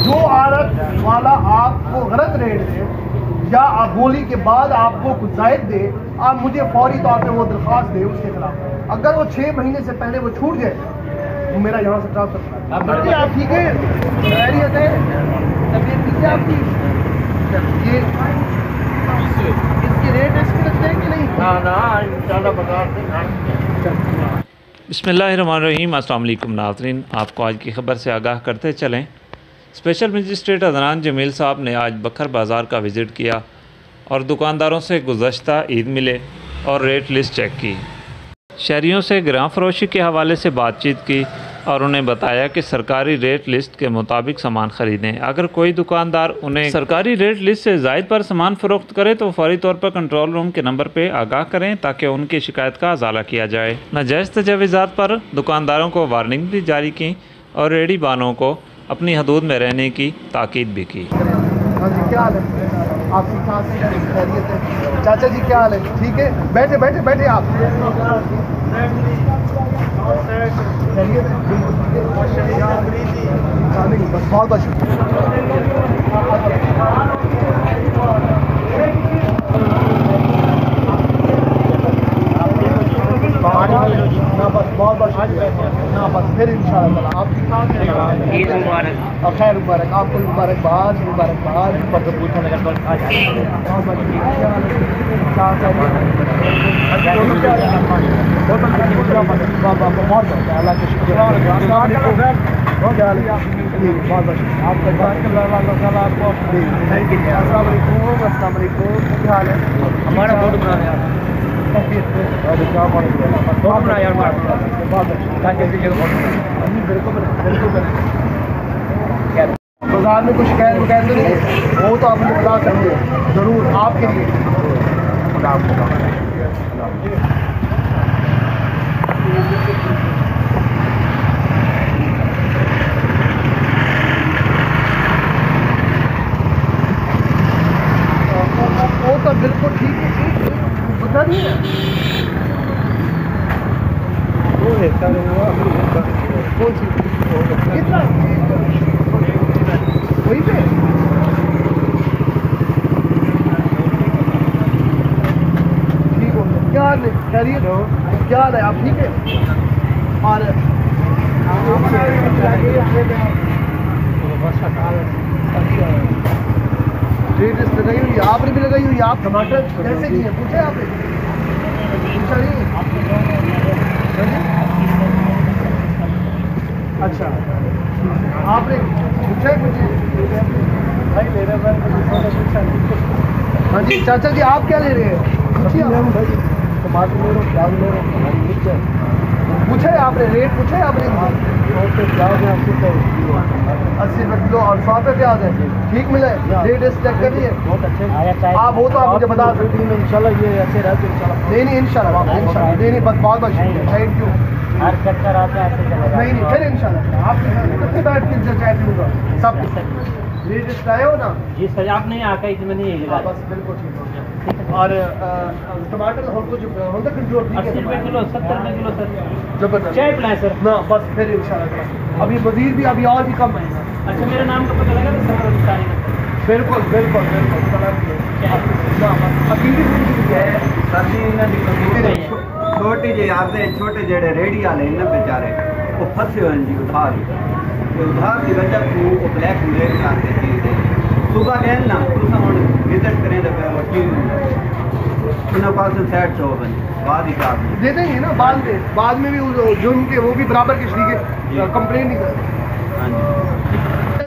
जो आड़त वाला आपको गलत रेट दे या आप गोली के बाद आपको कुछ जायद दे, आप मुझे फौरी तौर पे वो दरख्वास्त दे उसके खिलाफ। अगर वो 6 महीने से पहले वो छूट जाए तो मेरा यहाँ से ट्रांसफर। आप ठीक है, खैरियत है, तबीयत ठीक है आपकी? ये इसकी रेट इसकी लगते हैं कि नहीं? बिस्मिल्लाहिर्रहमानिर्रहीम। अस्सलाम वालेकुम नाज़रीन, आपको आज की ख़बर से आगाह करते चलें। स्पेशल मजिस्ट्रेट अदनान जमील साहब ने आज बखर बाज़ार का विज़िट किया और दुकानदारों से गुज़श्ता ईद मिले और रेट लिस्ट चेक की। शहरियों से गिरां फरोशी के हवाले से बातचीत की और उन्हें बताया कि सरकारी रेट लिस्ट के मुताबिक सामान ख़रीदें। अगर कोई दुकानदार उन्हें सरकारी रेट लिस्ट से ज़ायद पर सामान फ़रोख्त करे तो फौरी तौर पर कंट्रोल रूम के नंबर पर आगाह करें ताकि उनकी शिकायत का अजाला किया जाए। नाजायज़ तजावीज़ात पर दुकानदारों को वार्निंग भी जारी की और रेडी बानों को अपनी हदूद में रहने की ताकीद भी की। हाँ जी, क्या हाल है आपकी? कहाँ से खैरियत है? चाचा जी क्या हाल है? ठीक है, बैठे बैठे बैठे आप। खैरियत है? बस बहुत बहुत ना बस फिर इंशाअल्लाह आपकी ईद मुबारक और खैर मुबारक, आपको मुबारकबाद मुबारकबाद। अल्लाह के शुक्र हमारा बहुत बड़ा है। बाजार में कुछ शिकायत वगैरह तो नहीं, वो तो आप मुझे बता सकते हो जरूर आपके लिए। वो तो बिल्कुल ठीक है, पता नहीं है कौन सी कितना वही पे ठीक हो। क्या हाल है? खैरियत? क्या हाल है? आप ठीक है? और रेट लगाई हुई आपने भी लगाई हुई। आप टमाटर कैसे किए पूछे आपने? पूछा नहीं? अच्छा, आपने पूछा मुझे? हाँ जी चाचा जी, आप क्या ले रहे हैं? टमाटर ले रहे हो, प्याज ले रहे हो, पूछे आपने? रेट पूछे आपने? 80 रुपये किलो और 100 रुपये प्याज है। ठीक मिले? रेट चेक करिए बहुत अच्छे। आप वो तो आप मुझे बता सकते हैं इंशाल्लाह, ये ऐसे रहते इंशाल्लाह। नहीं इंशाल्लाह नहीं बस बहुत बहुत शुक्रिया, थैंक यू। हर चक्कर आता है नहीं फिर इंशाल्लाह आप कितने बैठ के चाय पीऊँगा सब रेट आए हो ना जी सर। आप नहीं आका इसमें नहीं लगा बस बिल्कुल ठीक हो गया। और टमाटर हमको जो होता कंट्रोल 80 रुपये किलो 70 रुपये किलो सर जबरदस्त चाय पिलाएं सर ना बस फिर इंशाल्लाह। अभी मजीद भी अभी और भी कम है। अच्छा मेरा नाम का पता लगा सर? बिल्कुल बिल्कुल छोटे जे आते छोटे जेड़े रेडी वाले इन बेचारे वो फंसे हुए जी उधार की वजह से वो ब्लैक रेट करते थे। सुबह गए ना तुम हम विजिट करें तो उन्हें पास सेट सो बाद ही दे देंगे ना बाद में भी जो उनके वो भी बराबर के शरीक कंप्लेन नहीं करते। हाँ जी